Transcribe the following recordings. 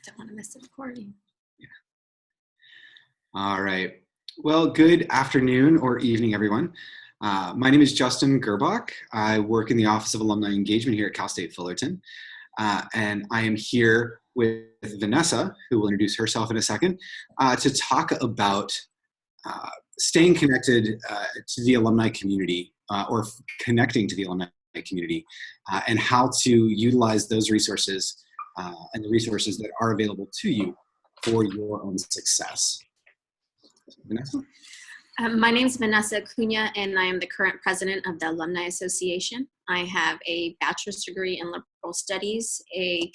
Don't want to miss the recording. Yeah. All right. Well, good afternoon or evening, everyone. My name is Justin Gerboc. I work in the Office of Alumni Engagement here at Cal State Fullerton. And I am here with Vanessa, who will introduce herself in a second, to talk about staying connected to the alumni community or connecting to the alumni community and how to utilize those resources and the resources that are available to you for your own success. Vanessa? My name is Vanessa Acuna, and I am the current president of the Alumni Association. I have a bachelor's degree in liberal studies, a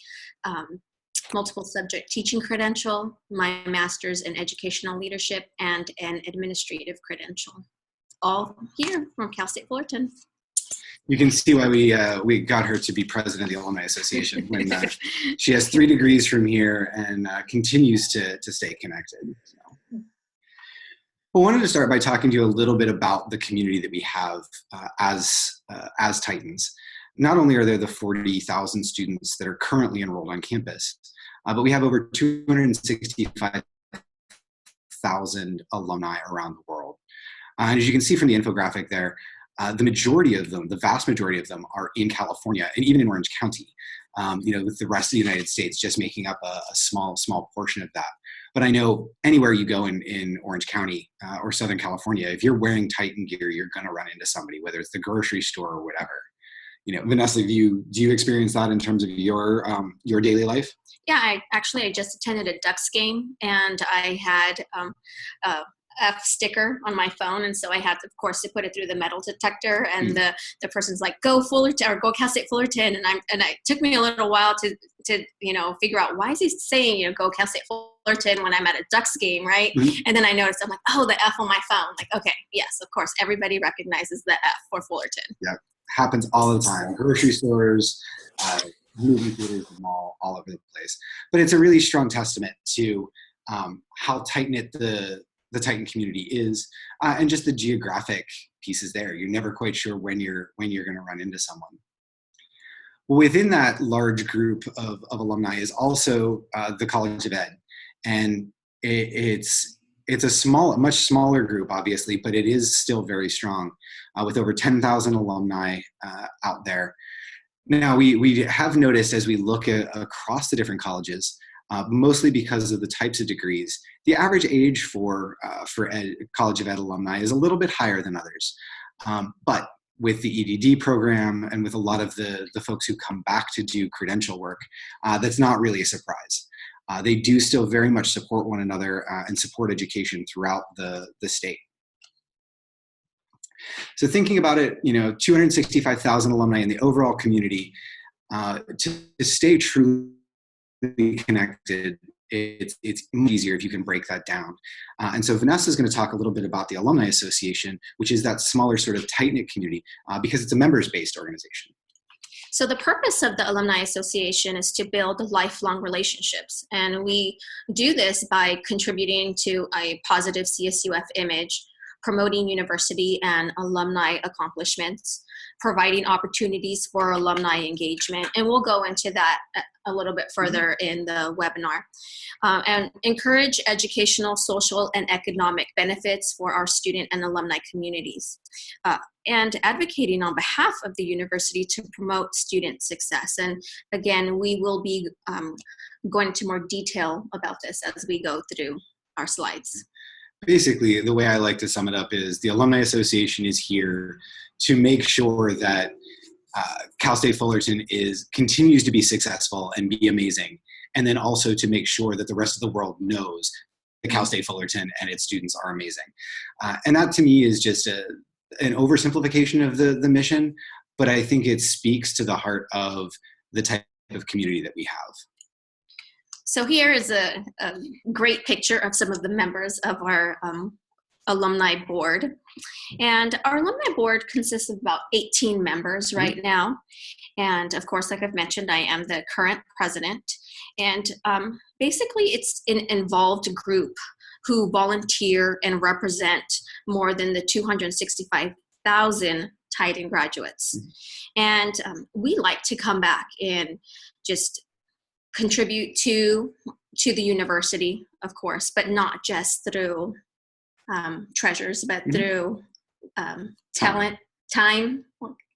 multiple subject teaching credential, my master's in educational leadership, and an administrative credential. All here from Cal State Fullerton. You can see why we got her to be president of the Alumni Association when she has 3 degrees from here and continues to stay connected. So. I wanted to start by talking to you a little bit about the community that we have as Titans. Not only are there the 40,000 students that are currently enrolled on campus, but we have over 265,000 alumni around the world. And as you can see from the infographic there, the majority of them, the vast majority of them, are in California and even in Orange County, with the rest of the United States just making up a small portion of that. But I know anywhere you go in Orange County or Southern California, if you're wearing Titan gear, you're going to run into somebody, whether it's the grocery store or whatever. Vanessa, do you experience that in terms of your daily life? Yeah, I just attended a Ducks game, and I had a sticker on my phone, and so I had, of course, to put it through the metal detector, and the person's like, "Go Fullerton," or "Go Cal State Fullerton," and it took me a little while to figure out, why is he saying "Go Cal State Fullerton" when I'm at a Ducks game, right? Mm-hmm. And then I noticed, I'm like, oh, the F on my phone. Like, okay, yes, of course, everybody recognizes the F for Fullerton. Yeah, happens all the time. Grocery stores, movie theaters, all over the place. But it's a really strong testament to how tight-knit the Titan community is, and just the geographic pieces there. You're never quite sure when you're going to run into someone. Within that large group of alumni is also the College of Ed, and it's a much smaller group, obviously, but it is still very strong, with over 10,000 alumni out there. Now, we have noticed as we look across the different colleges, mostly because of the types of degrees, the average age for College of Ed alumni is a little bit higher than others. But with the EDD program and with a lot of the folks who come back to do credential work, that's not really a surprise. They do still very much support one another and support education throughout the state. So thinking about it, 265,000 alumni in the overall community, to stay truly connected, it's easier if you can break that down. And so Vanessa is going to talk a little bit about the Alumni Association, which is that smaller sort of tight-knit community, because it's a members-based organization. So the purpose of the Alumni Association is to build lifelong relationships. And we do this by contributing to a positive CSUF image, promoting university and alumni accomplishments, providing opportunities for alumni engagement, and we'll go into that a little bit further in the webinar, and encourage educational, social, and economic benefits for our student and alumni communities, and advocating on behalf of the university to promote student success. And again, we will be going into more detail about this as we go through our slides. Basically, the way I like to sum it up is the Alumni Association is here to make sure that Cal State Fullerton continues to be successful and be amazing, and then also to make sure that the rest of the world knows that Cal State Fullerton and its students are amazing. And that to me is just an oversimplification of the mission, but I think it speaks to the heart of the type of community that we have. So here is a great picture of some of the members of our Alumni Board. And our Alumni Board consists of about 18 members right now. And of course, like I've mentioned, I am the current president. And basically, it's an involved group who volunteer and represent more than the 265,000 Titan graduates. And we like to come back and just contribute to to the university, of course, but not just through treasures, but through talent, time.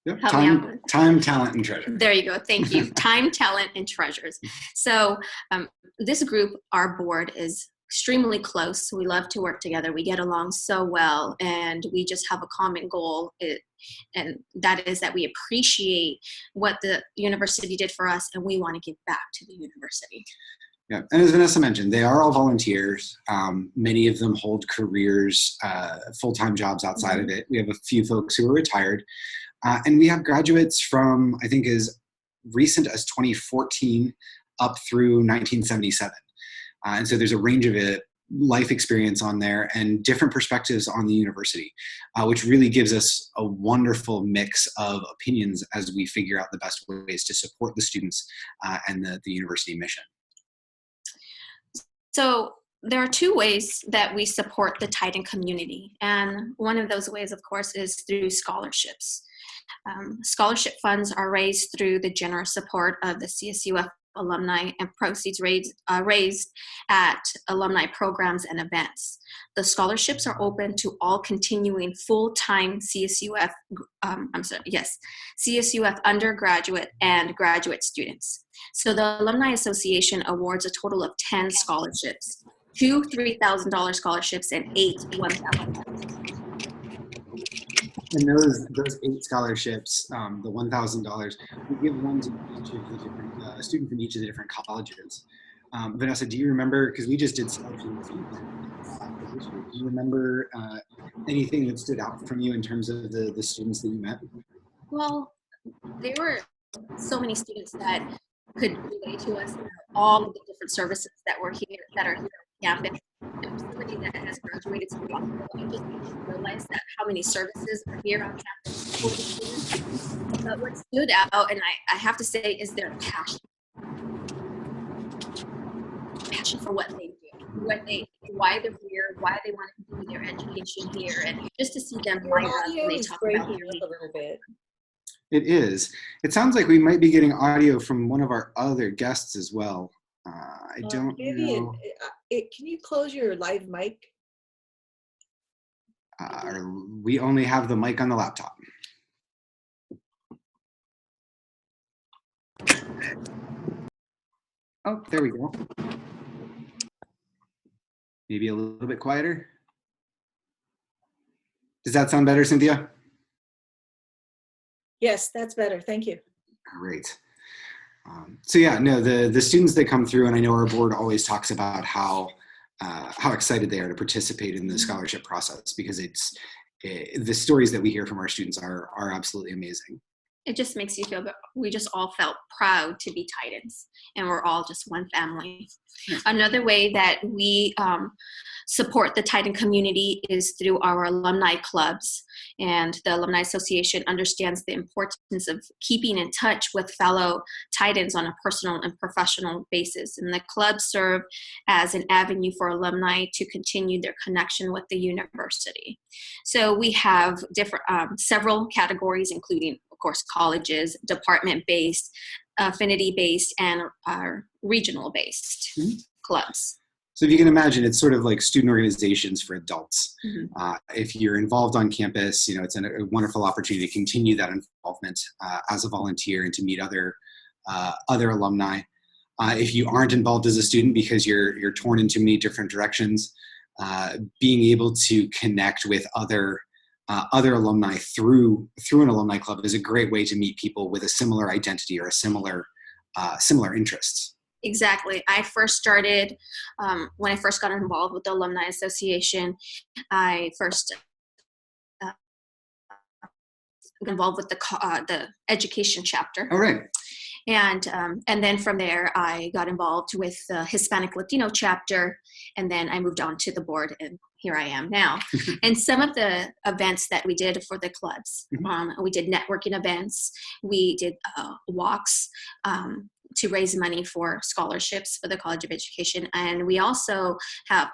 Yep. Help me out. Time, talent, and treasure. There you go. Thank you. Time, talent, and treasures. So this group, our board, is extremely close. We love to work together. We get along so well, and we just have a common goal. And that is that we appreciate what the university did for us, and we want to give back to the university. Yeah, and as Vanessa mentioned, they are all volunteers. Many of them hold careers, full-time jobs outside of it. We have a few folks who are retired. And we have graduates from, I think, as recent as 2014 up through 1977. And so there's a range of life experience on there and different perspectives on the university, which really gives us a wonderful mix of opinions as we figure out the best ways to support the students and the university mission. So there are two ways that we support the Titan community. And one of those ways, of course, is through scholarships. Scholarship funds are raised through the generous support of the CSUF alumni and proceeds raised at alumni programs and events. The scholarships are open to all continuing full-time CSUF undergraduate and graduate students. So the Alumni Association awards a total of 10 scholarships, 2 $3,000 scholarships and 8 $1,000. And those 8 scholarships, the $1,000, we give one to each of the different a student from each of the different colleges. Vanessa, do you remember? Because we just did scholarships. Do you remember anything that stood out from you in terms of the students that you met? Well, there were so many students that could relate to us about all of the different services that are here on campus. And somebody that has graduated so long ago, I just didn't realize that how many services are here on campus for the students. But what stood out, and I have to say, is their passion for what they do, why they're here, why they want to do their education here, and just to see them light up when they talk about their a little bit. It is. It sounds like we might be getting audio from one of our other guests as well. I don't know. Can you close your live mic? We only have the mic on the laptop. Oh, there we go. Maybe a little bit quieter. Does that sound better, Cynthia? Yes, that's better. Thank you. Great. So yeah, no, the students that come through, and I know our board always talks about how excited they are to participate in the scholarship process, because the stories that we hear from our students are absolutely amazing. It just makes you feel that we just all felt proud to be Titans, and we're all just one family. Another way that we support the Titan community is through our alumni clubs, and the Alumni Association understands the importance of keeping in touch with fellow Titans on a personal and professional basis, and the clubs serve as an avenue for alumni to continue their connection with the university. So we have several categories, including, of course, colleges, department-based, affinity-based, and regional-based clubs. So if you can imagine, it's sort of like student organizations for adults. If you're involved on campus, it's a wonderful opportunity to continue that involvement as a volunteer and to meet other alumni. If you aren't involved as a student because you're torn in too many different directions, being able to connect with other alumni through an alumni club is a great way to meet people with a similar identity or a similar interests. Exactly. I first started, when I first got involved with the Alumni Association, I first got involved with the education chapter. All right. And then from there, I got involved with the Hispanic Latino chapter, and then I moved on to the board, and here I am now. And some of the events that we did for the clubs, we did networking events, we did walks to raise money for scholarships for the College of Education, and we also have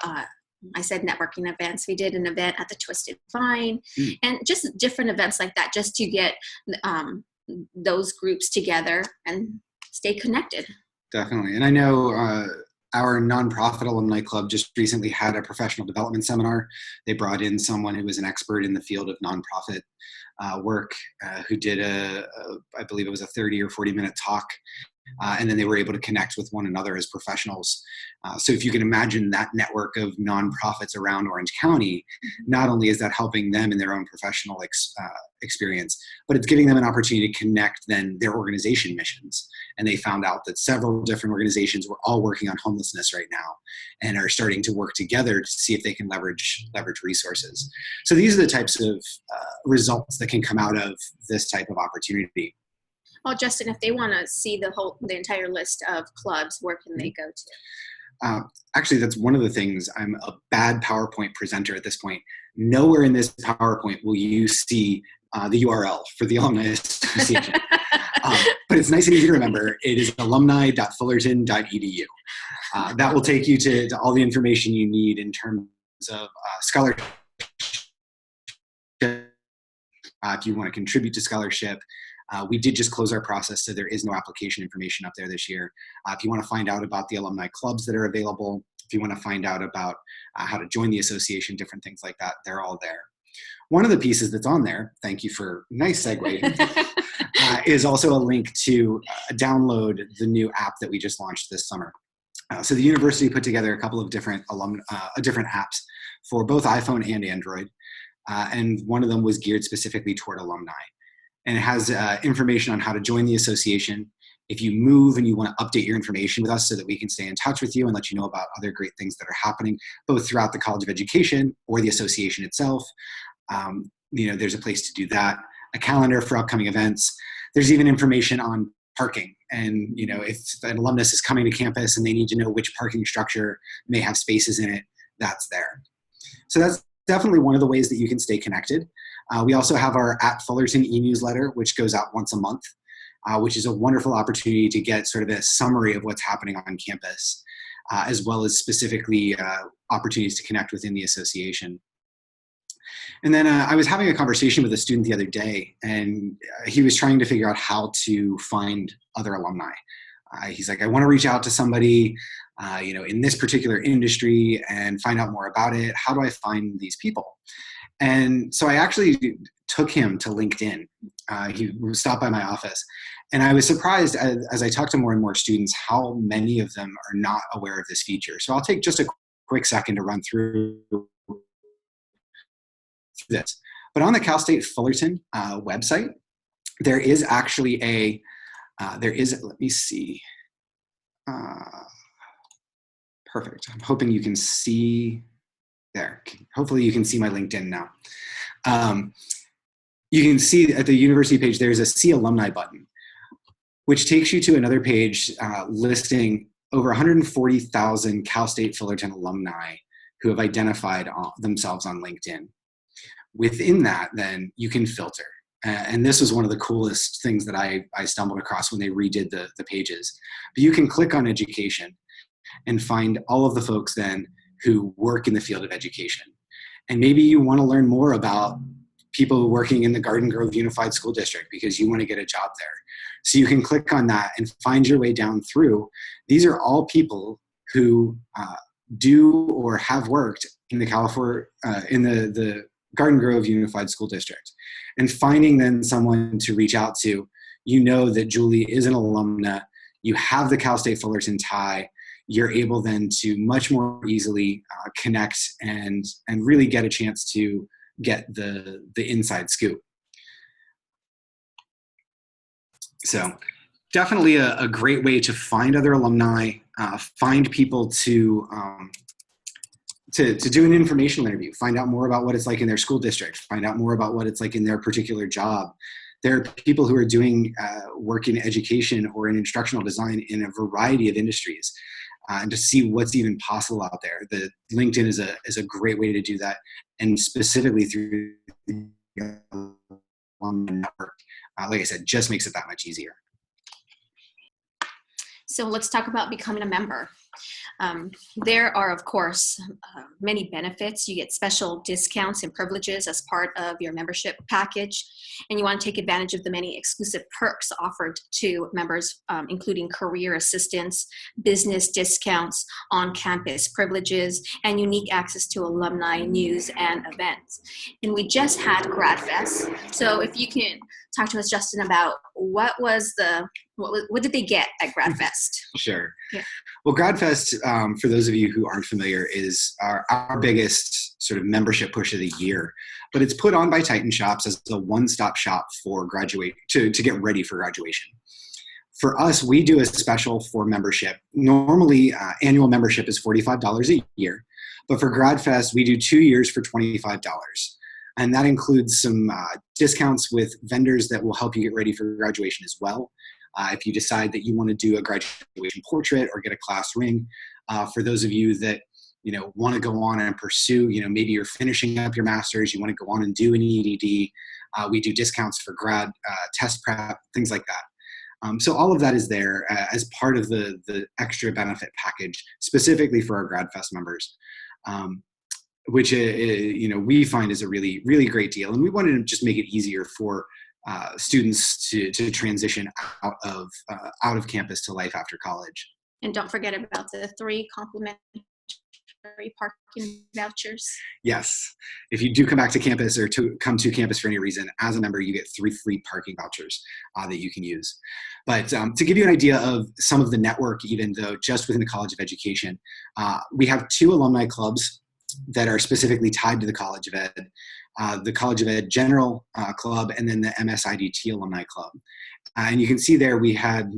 I said networking events. We did an event at the Twisted Vine, and just different events like that, just to get those groups together and stay connected. Definitely. And I know our nonprofit alumni club just recently had a professional development seminar. They brought in someone who was an expert in the field of nonprofit work, who did I believe it was a 30 or 40-minute talk. And then they were able to connect with one another as professionals. So if you can imagine that network of nonprofits around Orange County, not only is that helping them in their own professional experience, but it's giving them an opportunity to connect then their organization missions. And they found out that several different organizations were all working on homelessness right now and are starting to work together to see if they can leverage resources. So these are the types of results that can come out of this type of opportunity. Well, Justin, if they want to see the entire list of clubs, where can they go to? Actually, that's one of the things. I'm a bad PowerPoint presenter at this point. Nowhere in this PowerPoint will you see the URL for the Alumni Association. But it's nice and easy to remember. It is alumni.fullerton.edu. That will take you to all the information you need in terms of scholarship. If you want to contribute to scholarship. We did just close our process, so there is no application information up there this year. If you want to find out about the alumni clubs that are available, if you want to find out about how to join the association, different things like that, they're all there. One of the pieces that's on there, thank you for nice segue, is also a link to download the new app that we just launched this summer. So the university put together a couple of different apps for both iPhone and Android, and one of them was geared specifically toward alumni. And it has information on how to join the association. If you move and you want to update your information with us so that we can stay in touch with you and let you know about other great things that are happening, both throughout the College of Education or the association itself, there's a place to do that. A calendar for upcoming events. There's even information on parking. And if an alumnus is coming to campus and they need to know which parking structure may have spaces in it, that's there. So that's definitely one of the ways that you can stay connected. We also have our @Fullerton e-newsletter, which goes out once a month, which is a wonderful opportunity to get sort of a summary of what's happening on campus, as well as specifically opportunities to connect within the association. And then I was having a conversation with a student the other day, and he was trying to figure out how to find other alumni. He's like, I want to reach out to somebody in this particular industry and find out more about it. How do I find these people? And so I actually took him to LinkedIn. He stopped by my office. And I was surprised as I talked to more and more students how many of them are not aware of this feature. So I'll take just a quick second to run through this. But on the Cal State Fullerton website, there is actually let me see. Perfect. I'm hoping you can see there. Hopefully you can see my LinkedIn now. You can see at the university page, there's a See Alumni button, which takes you to another page listing over 140,000 Cal State Fullerton alumni who have identified themselves on LinkedIn. Within that, then you can filter. And this was one of the coolest things that I stumbled across when they redid the pages. But you can click on education and find all of the folks then who work in the field of education. And maybe you want to learn more about people working in the Garden Grove Unified School District because you want to get a job there. So you can click on that and find your way down through. These are all people who do or have worked in the Garden Grove Unified School District. And finding then someone to reach out to, that Julie is an alumna, you have the Cal State Fullerton tie, you're able then to much more easily connect and really get a chance to get the inside scoop. So definitely a great way to find other alumni, find people to do an informational interview, find out more about what it's like in their school district, find out more about what it's like in their particular job. There are people who are doing work in education or in instructional design in a variety of industries. And to see what's even possible out there. The LinkedIn is a great way to do that, and specifically through the alumni network, like I said, just makes it that much easier. So let's talk about becoming a member. There are, of course, many benefits. You get special discounts and privileges as part of your membership package, and you want to take advantage of the many exclusive perks offered to members, including career assistance, business discounts, on-campus privileges, and unique access to alumni news and events. And we just had GradFest, so if you can talk to us, Justin, about what did they get at GradFest? Sure. Yeah. Well, GradFest, for those of you who aren't familiar, is our biggest sort of membership push of the year. But it's put on by Titan Shops as a one-stop shop for to get ready for graduation. For us, we do a special for membership. Normally, annual membership is $45 a year. But for GradFest, we do 2 years for $25. And that includes some discounts with vendors that will help you get ready for graduation as well. If you decide that you want to do a graduation portrait or get a class ring, for those of you that want to go on and pursue, maybe you're finishing up your master's, you want to go on and do an EDD, we do discounts for grad test prep, things like that. So all of that is there as part of the extra benefit package, specifically for our GradFest members, which we find is a really, really great deal. And we wanted to just make it easier for students to transition out of campus to life after college. And don't forget about the 3 complimentary parking vouchers. Yes. If you do come back to campus or come to campus for any reason, as a member, you get 3 free parking vouchers that you can use. But to give you an idea of some of the network, even though just within the College of Education, we have 2 alumni clubs that are specifically tied to the College of Ed. The College of Ed General Club, and then the MSIDT Alumni Club. And you can see there we had,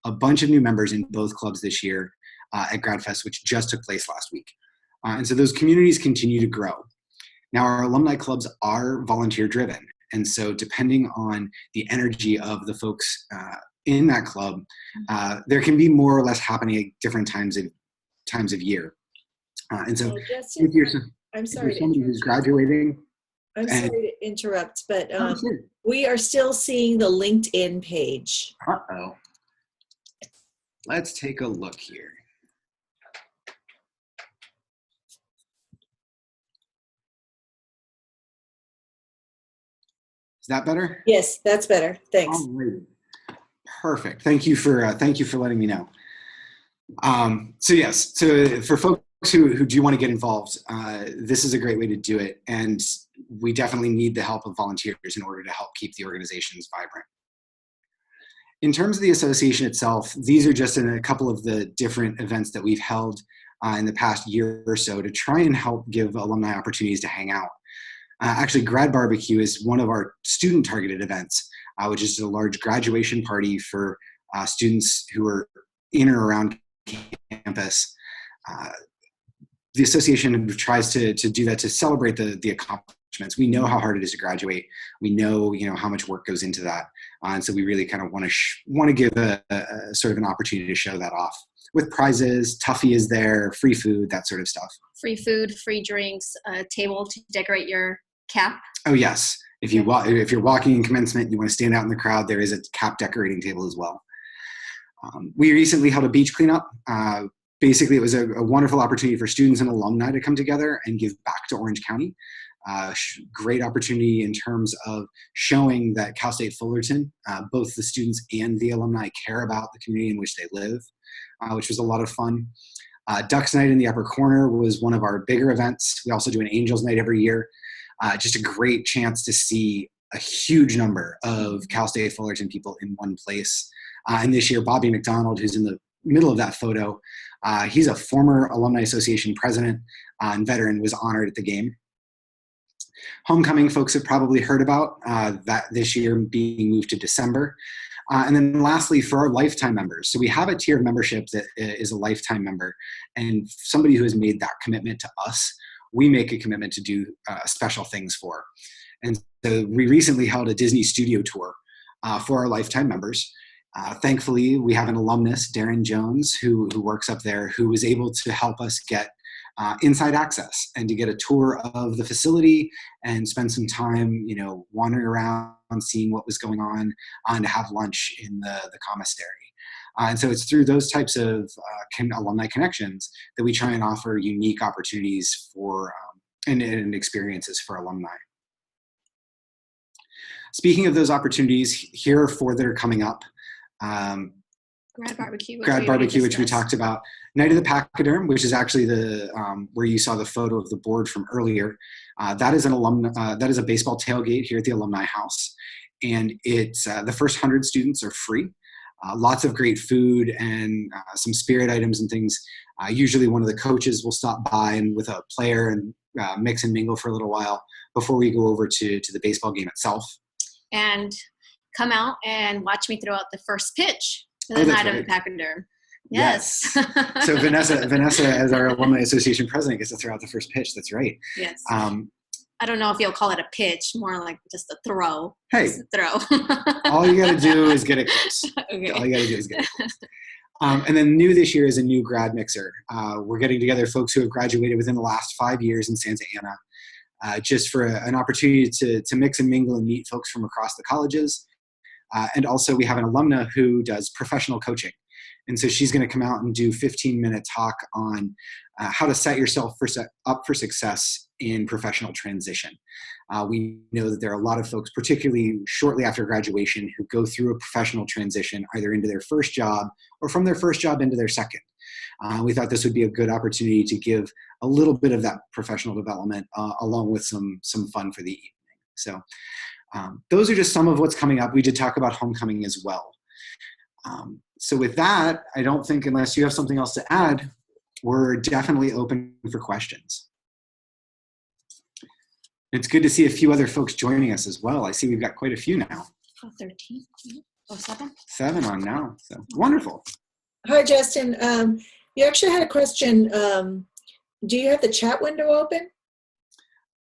a bunch of new members in both clubs this year at GradFest, which just took place last week. And so those communities continue to grow. Now, our alumni clubs are volunteer driven. And so depending on the energy of the folks in that club, there can be more or less happening at different times of year. And so Justin, I'm sorry. If you're somebody who's graduating, I'm sorry to interrupt, but sure. we are still seeing the LinkedIn page. Uh-oh. Let's take a look here. Is that better? Yes, that's better. Thanks. Alrighty. Perfect. Thank you for letting me know. So yes, so for folks who do want to get involved, this is a great way to do it. And we definitely need the help of volunteers in order to help keep the organizations vibrant. In terms of the association itself, these are just a couple of the different events that we've held in the past year or so to try and help give alumni opportunities to hang out. Actually, Grad Barbecue is one of our student-targeted events, which is a large graduation party for students who are in or around campus. The association tries to do that to celebrate the accomplishments. We know how hard it is to graduate. We know how much work goes into that, and so we really kind of want to give a sort of an opportunity to show that off with prizes. Tuffy is there, free food, that sort of stuff. Free food, free drinks, a table to decorate your cap. Oh yes, if you're walking in commencement, you want to stand out in the crowd, there is a cap decorating table as well. We recently held a beach cleanup. Basically, it was a wonderful opportunity for students and alumni to come together and give back to Orange County. Great opportunity in terms of showing that Cal State Fullerton, both the students and the alumni, care about the community in which they live, which was a lot of fun. Ducks Night in the Upper Corner was one of our bigger events. We also do an Angels Night every year. Just a great chance to see a huge number of Cal State Fullerton people in one place. And this year, Bobby McDonald, who's in the middle of that photo, he's a former Alumni Association president and veteran, was honored at the game. Homecoming, folks have probably heard about that this year being moved to December. And then lastly, for our lifetime members. So we have a tier of membership that is a lifetime member, and somebody who has made that commitment to us, we make a commitment to do special things for. And so we recently held a Disney studio tour for our lifetime members. Thankfully, we have an alumnus, Darren Jones, who works up there, who was able to help us get inside access and to get a tour of the facility and spend some time, wandering around, seeing what was going on, and to have lunch in the commissary. And so it's through those types of alumni connections that we try and offer unique opportunities for and experiences for alumni. Speaking of those opportunities, here are 4 that are coming up. Grad Barbecue, which we talked about. Night of the Pachyderm, which is actually the where you saw the photo of the board from earlier. That is a baseball tailgate here at the Alumni House, and it's the first 100 students are free. Lots of great food and some spirit items and things. Usually, one of the coaches will stop by and with a player and mix and mingle for a little while before we go over to the baseball game itself. And come out and watch me throw out the first pitch. Oh, The night of the Pachyderm. Yes. So Vanessa, as our Alumni Association president, gets to throw out the first pitch. That's right. Yes. I don't know if you'll call it a pitch, more like just a throw. Hey, just a throw. All you got to do is get it close. Okay. All you got to do is get it close. And then new this year is a new grad mixer. We're getting together folks who have graduated within the last 5 years in Santa Ana, just for an opportunity to mix and mingle and meet folks from across the colleges. And also we have an alumna who does professional coaching. And so she's going to come out and do 15-minute talk on how to set yourself up for success in professional transition. We know that there are a lot of folks, particularly shortly after graduation, who go through a professional transition either into their first job or from their first job into their second. We thought this would be a good opportunity to give a little bit of that professional development along with some fun for the evening. So those are just some of what's coming up. We did talk about homecoming as well. So with that, I don't think, unless you have something else to add, we're definitely open for questions. It's good to see a few other folks joining us as well. I see we've got quite a few now. 13? 7? 7 on now. So wonderful. Hi, Justin. You actually had a question. Do you have the chat window open?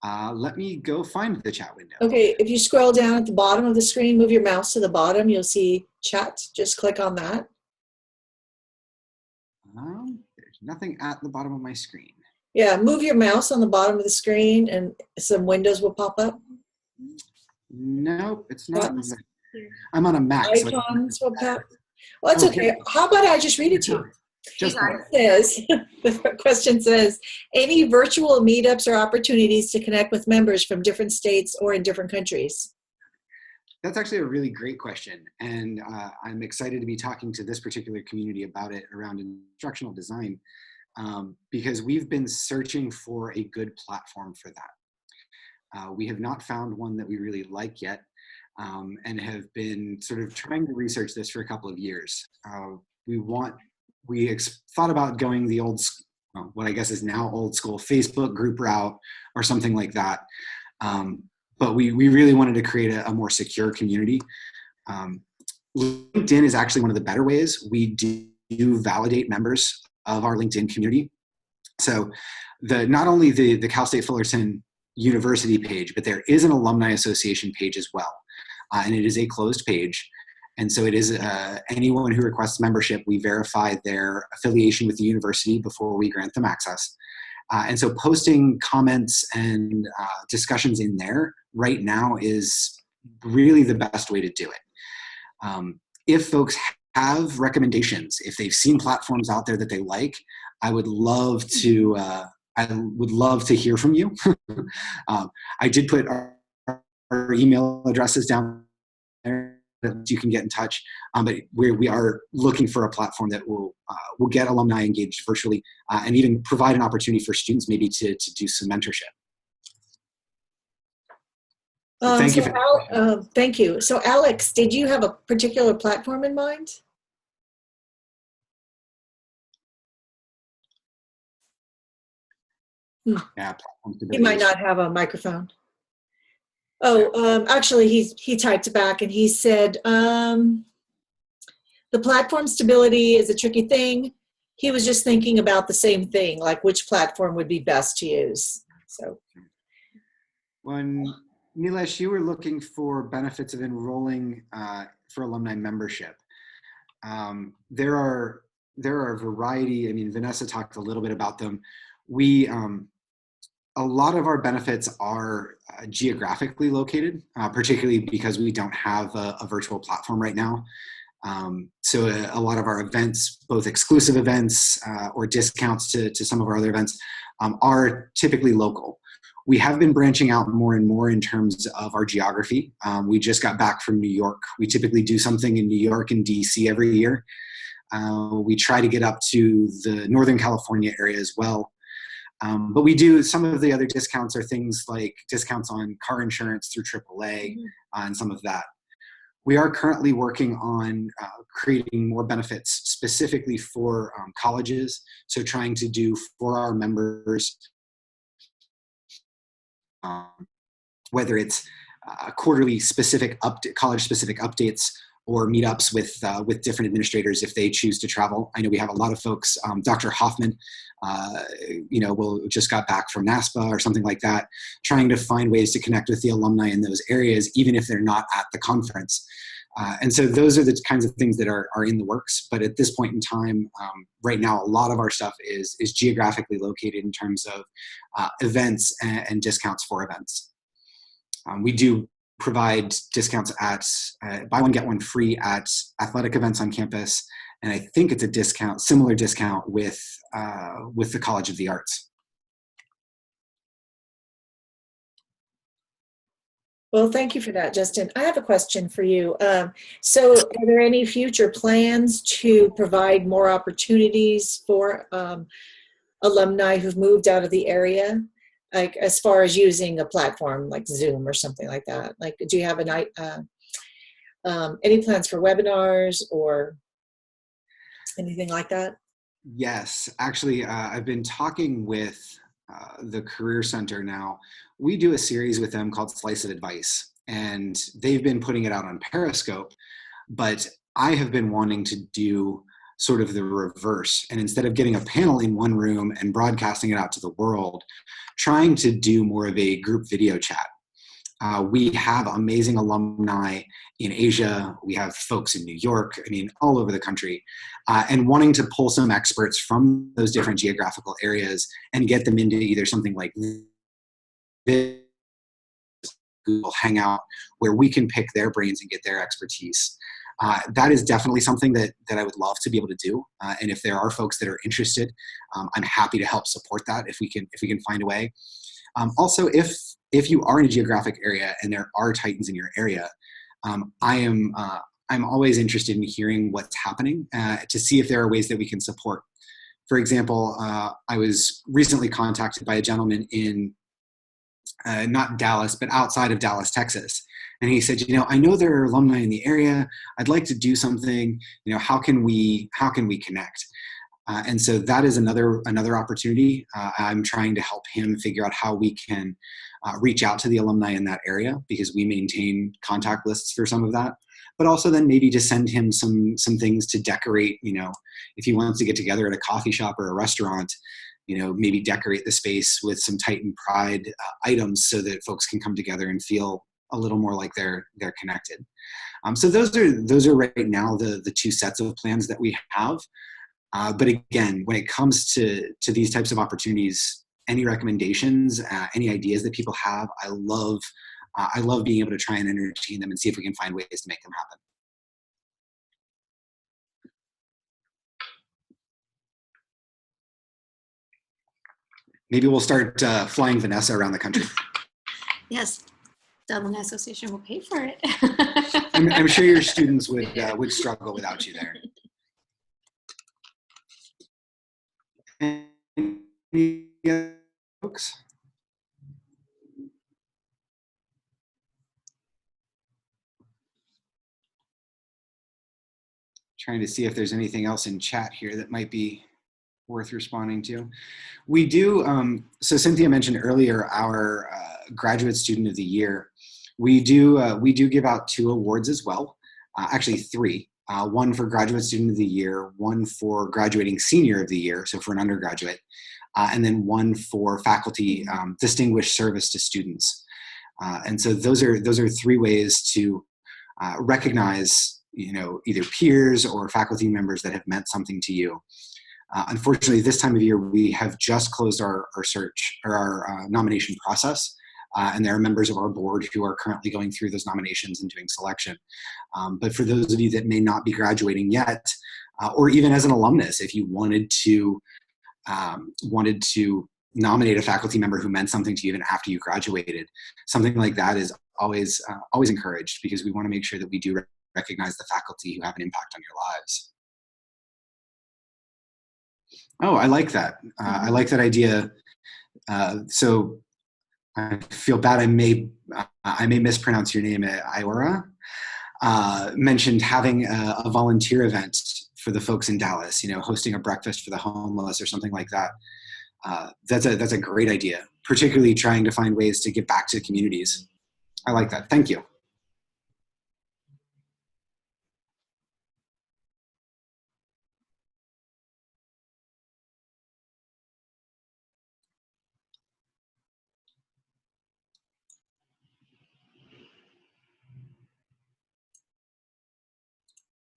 Let me go find the chat window. Okay, if you scroll down at the bottom of the screen, move your mouse to the bottom, you'll see chat. Just click on that. There's nothing at the bottom of my screen. Yeah, move your mouse on the bottom of the screen and some windows will pop up. Nope, it's not. Buttons. I'm on a Mac. Icons will pop. Well, that's okay. How about I just read it to you? Just The question says, any virtual meetups or opportunities to connect with members from different states or in different countries? That's actually a really great question. And I'm excited to be talking to this particular community about it around instructional design because we've been searching for a good platform for that. We have not found one that we really like yet and have been sort of trying to research this for a couple of years. We thought about going the old, well, what I guess is now old school Facebook group route or something like that. But we really wanted to create a more secure community. LinkedIn is actually one of the better ways. We do validate members of our LinkedIn community. So not only the Cal State Fullerton University page, but there is an Alumni Association page as well. And it is a closed page. And so it is anyone who requests membership, we verify their affiliation with the university before we grant them access. And so posting comments and discussions in there right now is really the best way to do it. If folks have recommendations, if they've seen platforms out there that they like, I would love to hear from you. I did put our email addresses down there that you can get in touch, but we are looking for a platform that will get alumni engaged virtually and even provide an opportunity for students maybe to do some mentorship. Thank you. So Alex, did you have a particular platform in mind? Yeah, he might not have a microphone. Oh, actually, he typed back and he said, the platform stability is a tricky thing. He was just thinking about the same thing, like which platform would be best to use. So, when Nilesh, you were looking for benefits of enrolling for alumni membership, there are a variety. I mean, Vanessa talked a little bit about them. A lot of our benefits are geographically located, particularly because we don't have a virtual platform right now. So a lot of our events, both exclusive events or discounts to some of our other events, are typically local. We have been branching out more and more in terms of our geography. We just got back from New York. We typically do something in New York and DC every year. We try to get up to the Northern California area as well. But we do, some of the other discounts are things like discounts on car insurance through AAA and some of that. We are currently working on creating more benefits specifically for colleges. So trying to do for our members, whether it's quarterly specific college specific updates or meetups with different administrators if they choose to travel. I know we have a lot of folks, Dr. Hoffman, just got back from NASPA or something like that, trying to find ways to connect with the alumni in those areas, even if they're not at the conference. And so those are the kinds of things that are in the works. But at this point in time, right now, a lot of our stuff is geographically located in terms of events and discounts for events. We do provide discounts at buy one, get one free at athletic events on campus. And I think it's a similar discount with the College of the Arts. Well, thank you for that, Justin. I have a question for you. So are there any future plans to provide more opportunities for alumni who've moved out of the area? Like as far as using a platform like Zoom or something like that? Like, do you have any plans for webinars or anything like that? Yes, actually, I've been talking with the Career Center now. We do a series with them called Slice of Advice, and they've been putting it out on Periscope, but I have been wanting to do sort of the reverse. And instead of getting a panel in one room and broadcasting it out to the world, trying to do more of a group video chat. We have amazing alumni in Asia. We have folks in New York, all over the country, and wanting to pull some experts from those different geographical areas and get them into either something like this Google Hangout, where we can pick their brains and get their expertise. That is definitely something that I would love to be able to do. And if there are folks that are interested, I'm happy to help support that if we can find a way. Also, if you are in a geographic area and there are Titans in your area, I'm always interested in hearing what's happening to see if there are ways that we can support. For example, I was recently contacted by a gentleman in not Dallas, but outside of Dallas, Texas. And he said, I know there are alumni in the area. I'd like to do something. How can we connect? And so that is another opportunity. I'm trying to help him figure out how we can reach out to the alumni in that area, because we maintain contact lists for some of that. But also then maybe to send him some things to decorate. If he wants to get together at a coffee shop or a restaurant, maybe decorate the space with some Titan Pride items so that folks can come together and feel a little more like they're connected. So those are right now the two sets of plans that we have. But again, when it comes to these types of opportunities, any recommendations, any ideas that people have, I love being able to try and entertain them and see if we can find ways to make them happen. Maybe we'll start flying Vanessa around the country. Yes, the Alumni Association will pay for it. I'm sure your students would struggle without you there. Any other folks? Trying to see if there's anything else in chat here that might be worth responding to. We do, so Cynthia mentioned earlier our Graduate Student of the Year. We do give out 2 awards as well, actually 3. One for Graduate Student of the Year, one for Graduating Senior of the Year, so for an undergraduate, and then one for Faculty Distinguished Service to Students. And so those are 3 ways to recognize, either peers or faculty members that have meant something to you. Unfortunately, this time of year, we have just closed our search or our nomination process. and there are members of our board who are currently going through those nominations and doing selection. But for those of you that may not be graduating yet, or even as an alumnus, if you wanted to nominate a faculty member who meant something to you even after you graduated, something like that is always encouraged, because we want to make sure that we do recognize the faculty who have an impact on your lives. Oh, I like that. I like that idea. So I feel bad. I may mispronounce your name. Iora mentioned having a volunteer event for the folks in Dallas. Hosting a breakfast for the homeless or something like that. That's a great idea. Particularly trying to find ways to give back to communities. I like that. Thank you.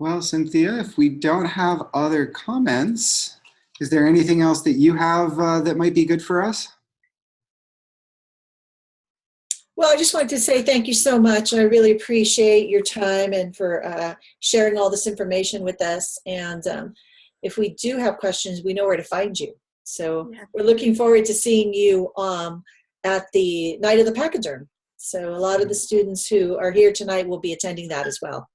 Well, Cynthia, if we don't have other comments, is there anything else that you have that might be good for us? Well, I just wanted to say thank you so much. I really appreciate your time and for sharing all this information with us. And if we do have questions, we know where to find you. So yeah, we're looking forward to seeing you at the Night of the Pachyderm. So a lot of the students who are here tonight will be attending that as well.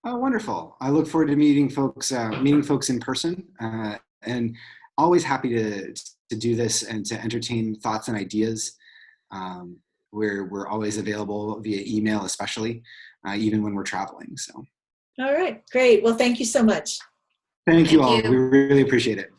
Oh, wonderful. I look forward to meeting folks in person, and always happy to do this and to entertain thoughts and ideas. We're always available via email, especially, even when we're traveling. So. All right, great. Well, thank you so much. Thank you all. We really appreciate it.